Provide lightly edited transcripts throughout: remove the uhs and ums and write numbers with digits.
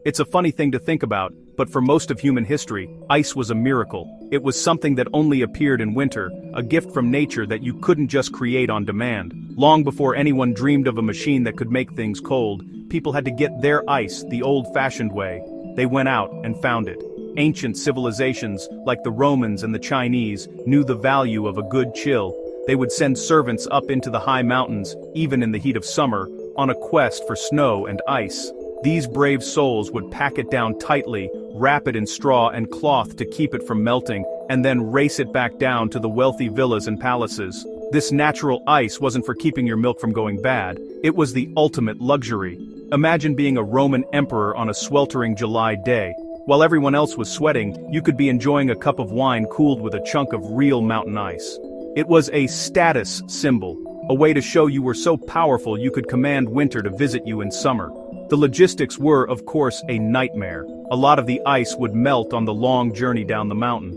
It's a funny thing to think about, but for most of human history, ice was a miracle. It was something that only appeared in winter, a gift from nature that you couldn't just create on demand. Long before anyone dreamed of a machine that could make things cold, people had to get their ice the old-fashioned way. They went out and found it. Ancient civilizations, like the Romans and the Chinese, knew the value of a good chill. They would send servants up into the high mountains, even in the heat of summer, on a quest for snow and ice. These brave souls would pack it down tightly, wrap it in straw and cloth to keep it from melting, and then race it back down to the wealthy villas and palaces. This natural ice wasn't for keeping your milk from going bad, it was the ultimate luxury. Imagine being a Roman emperor on a sweltering July day. While everyone else was sweating, you could be enjoying a cup of wine cooled with a chunk of real mountain ice. It was a status symbol, a way to show you were so powerful you could command winter to visit you in summer. The logistics were, of course, a nightmare. A lot of the ice would melt on the long journey down the mountain.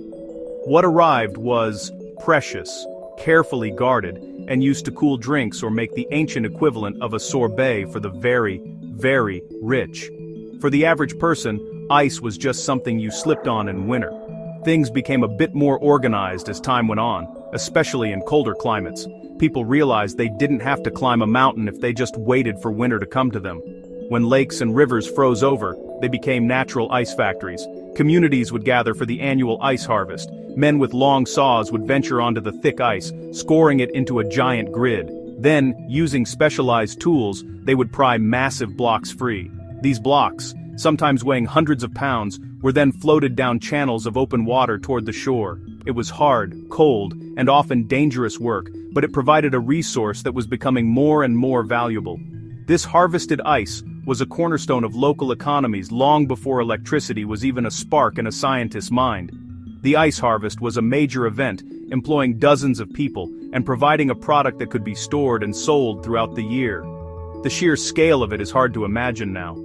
What arrived was precious, carefully guarded, and used to cool drinks or make the ancient equivalent of a sorbet for the very, very rich. For the average person, ice was just something you slipped on in winter. Things became a bit more organized as time went on, especially in colder climates. People realized they didn't have to climb a mountain if they just waited for winter to come to them. When lakes and rivers froze over, they became natural ice factories. Communities would gather for the annual ice harvest. Men with long saws would venture onto the thick ice, scoring it into a giant grid. Then, using specialized tools, they would pry massive blocks free. These blocks, sometimes weighing hundreds of pounds, were then floated down channels of open water toward the shore. It was hard, cold, and often dangerous work, but it provided a resource that was becoming more and more valuable. This harvested ice was a cornerstone of local economies long before electricity was even a spark in a scientist's mind. The ice harvest was a major event, employing dozens of people and providing a product that could be stored and sold throughout the year. The sheer scale of it is hard to imagine now.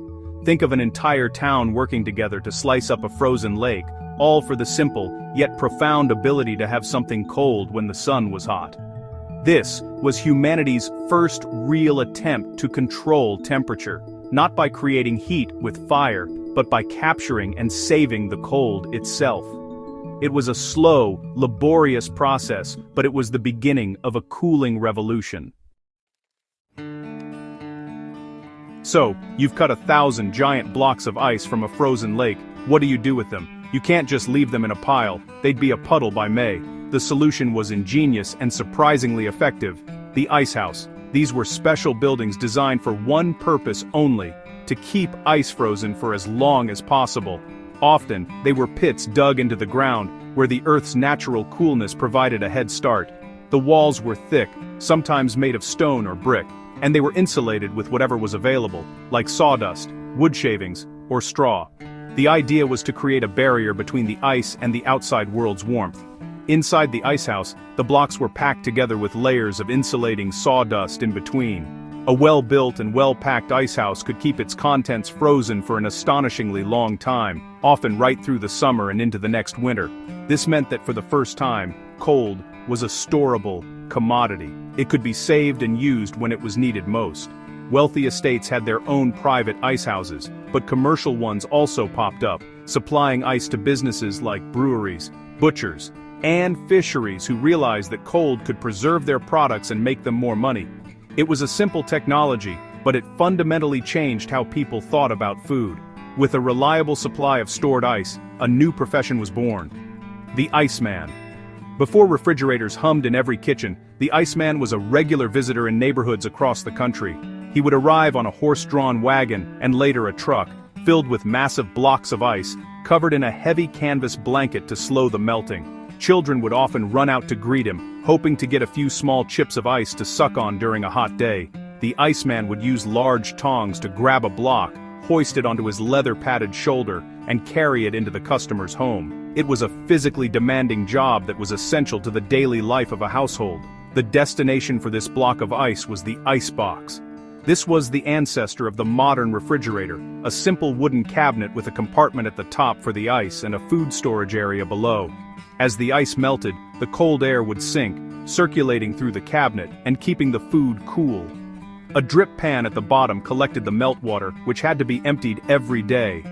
Think of an entire town working together to slice up a frozen lake, all for the simple, yet profound ability to have something cold when the sun was hot. This was humanity's first real attempt to control temperature, not by creating heat with fire, but by capturing and saving the cold itself. It was a slow, laborious process, but it was the beginning of a cooling revolution. So, you've cut 1,000 giant blocks of ice from a frozen lake. What do you do with them? You can't just leave them in a pile, they'd be a puddle by May. The solution was ingenious and surprisingly effective: the ice house. These were special buildings designed for one purpose only: to keep ice frozen for as long as possible. Often, they were pits dug into the ground, where the Earth's natural coolness provided a head start. The walls were thick, sometimes made of stone or brick, and they were insulated with whatever was available, like sawdust, wood shavings, or straw. The idea was to create a barrier between the ice and the outside world's warmth. Inside the icehouse, the blocks were packed together with layers of insulating sawdust in between. A well-built and well-packed icehouse could keep its contents frozen for an astonishingly long time, often right through the summer and into the next winter. This meant that for the first time, cold was a storable commodity. It could be saved and used when it was needed most. Wealthy estates had their own private icehouses, but commercial ones also popped up, supplying ice to businesses like breweries, butchers, and fisheries who realized that cold could preserve their products and make them more money. It was a simple technology, but it fundamentally changed how people thought about food. With a reliable supply of stored ice, a new profession was born: the Iceman. Before refrigerators hummed in every kitchen, the Iceman was a regular visitor in neighborhoods across the country. He would arrive on a horse-drawn wagon, and later a truck, filled with massive blocks of ice, covered in a heavy canvas blanket to slow the melting. Children would often run out to greet him, hoping to get a few small chips of ice to suck on during a hot day. The Iceman would use large tongs to grab a block, hoist it onto his leather-padded shoulder, and carry it into the customer's home. It was a physically demanding job that was essential to the daily life of a household. The destination for this block of ice was the icebox. This was the ancestor of the modern refrigerator, a simple wooden cabinet with a compartment at the top for the ice and a food storage area below. As the ice melted, the cold air would sink, circulating through the cabinet and keeping the food cool. A drip pan at the bottom collected the meltwater, which had to be emptied every day.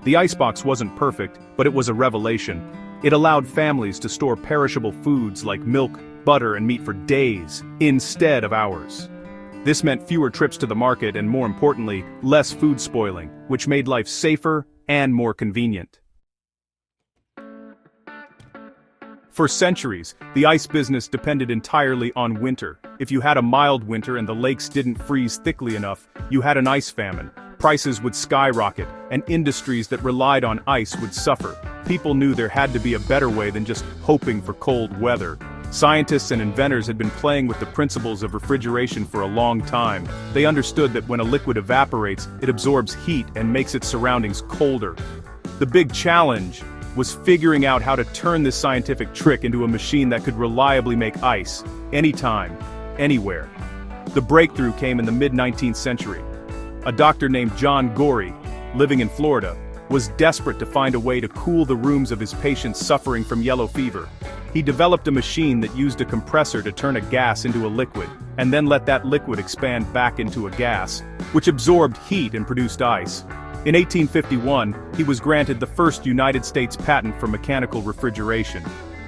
The icebox wasn't perfect, but it was a revelation. It allowed families to store perishable foods like milk, butter, and meat for days, instead of hours. This meant fewer trips to the market and, more importantly, less food spoiling, which made life safer and more convenient. For centuries, the ice business depended entirely on winter. If you had a mild winter and the lakes didn't freeze thickly enough, you had an ice famine. Prices would skyrocket, and industries that relied on ice would suffer. People knew there had to be a better way than just hoping for cold weather. Scientists and inventors had been playing with the principles of refrigeration for a long time. They understood that when a liquid evaporates, it absorbs heat and makes its surroundings colder. The big challenge was figuring out how to turn this scientific trick into a machine that could reliably make ice, anytime, anywhere. The breakthrough came in the mid-19th century. A doctor named John Gorey, living in Florida, was desperate to find a way to cool the rooms of his patients suffering from yellow fever. He developed a machine that used a compressor to turn a gas into a liquid, and then let that liquid expand back into a gas, which absorbed heat and produced ice. In 1851, he was granted the first United States patent for mechanical refrigeration.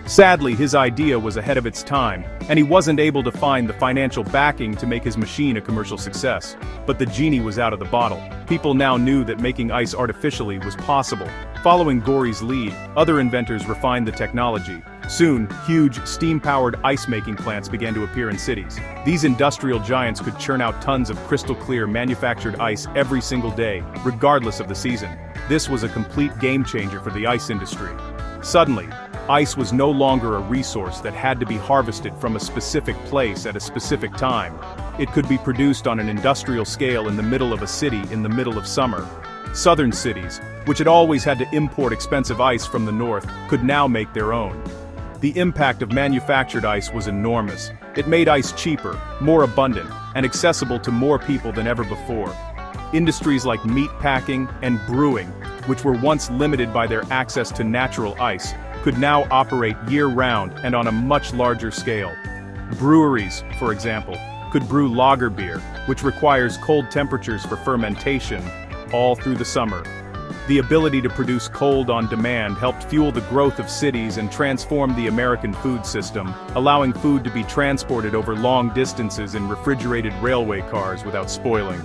Sadly, his idea was ahead of its time, and he wasn't able to find the financial backing to make his machine a commercial success. But the genie was out of the bottle. People now knew that making ice artificially was possible. Following Gorey's lead, other inventors refined the technology. Soon, huge, steam-powered ice-making plants began to appear in cities. These industrial giants could churn out tons of crystal-clear manufactured ice every single day, regardless of the season. This was a complete game-changer for the ice industry. Suddenly, ice was no longer a resource that had to be harvested from a specific place at a specific time. It could be produced on an industrial scale in the middle of a city in the middle of summer. Southern cities, which had always had to import expensive ice from the north, could now make their own. The impact of manufactured ice was enormous. It made ice cheaper, more abundant, and accessible to more people than ever before. Industries like meat packing and brewing, which were once limited by their access to natural ice, could now operate year-round and on a much larger scale. Breweries, for example, could brew lager beer, which requires cold temperatures for fermentation, all through the summer. The ability to produce cold on demand helped fuel the growth of cities and transform the American food system, allowing food to be transported over long distances in refrigerated railway cars without spoiling.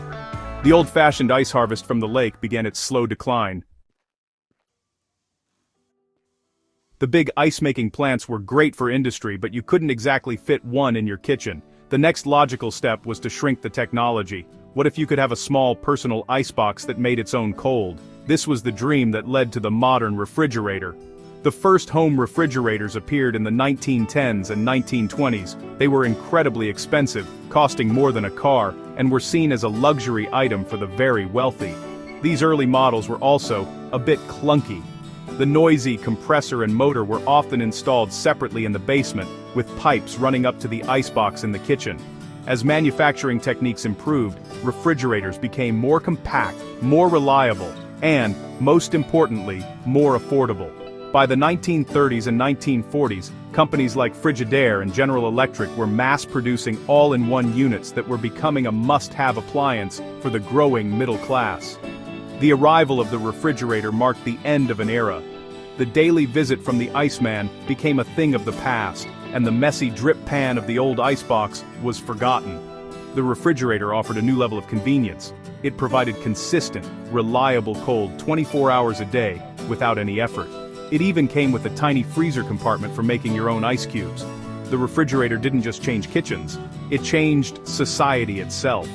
The old-fashioned ice harvest from the lake began its slow decline. The big ice-making plants were great for industry, but you couldn't exactly fit one in your kitchen. The next logical step was to shrink the technology. What if you could have a small personal icebox that made its own cold? This was the dream that led to the modern refrigerator. The first home refrigerators appeared in the 1910s and 1920s. They were incredibly expensive, costing more than a car, and were seen as a luxury item for the very wealthy. These early models were also a bit clunky. The noisy compressor and motor were often installed separately in the basement, with pipes running up to the icebox in the kitchen. As manufacturing techniques improved, refrigerators became more compact, more reliable, and, most importantly, more affordable. By the 1930s and 1940s, companies like Frigidaire and General Electric were mass-producing all-in-one units that were becoming a must-have appliance for the growing middle class. The arrival of the refrigerator marked the end of an era. The daily visit from the Iceman became a thing of the past, and the messy drip pan of the old icebox was forgotten. The refrigerator offered a new level of convenience. It provided consistent, reliable cold 24 hours a day, without any effort. It even came with a tiny freezer compartment for making your own ice cubes. The refrigerator didn't just change kitchens, it changed society itself.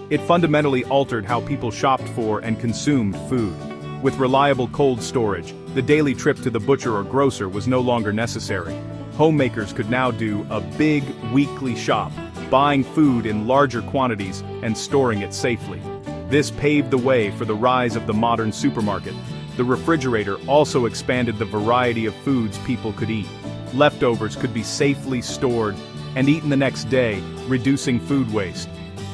It fundamentally altered how people shopped for and consumed food. With reliable cold storage, the daily trip to the butcher or grocer was no longer necessary. Homemakers could now do a big, weekly shop, buying food in larger quantities and storing it safely. This paved the way for the rise of the modern supermarket. The refrigerator also expanded the variety of foods people could eat. Leftovers could be safely stored and eaten the next day, reducing food waste.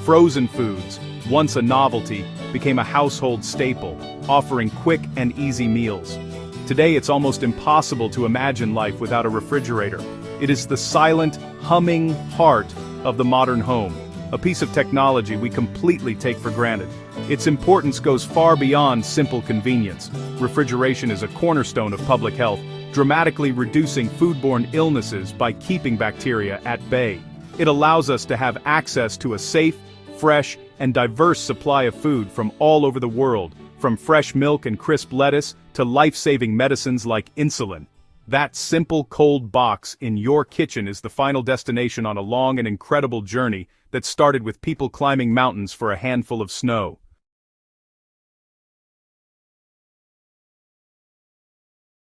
Frozen foods, once a novelty, became a household staple, offering quick and easy meals. Today it's almost impossible to imagine life without a refrigerator. It is the silent, humming heart of the modern home. a piece of technology we completely take for granted. Its importance goes far beyond simple convenience. Refrigeration is a cornerstone of public health, dramatically reducing foodborne illnesses by keeping bacteria at bay. It allows us to have access to a safe, fresh, and diverse supply of food from all over the world, from fresh milk and crisp lettuce to life-saving medicines like insulin. That simple cold box in your kitchen is the final destination on a long and incredible journey that started with people climbing mountains for a handful of snow.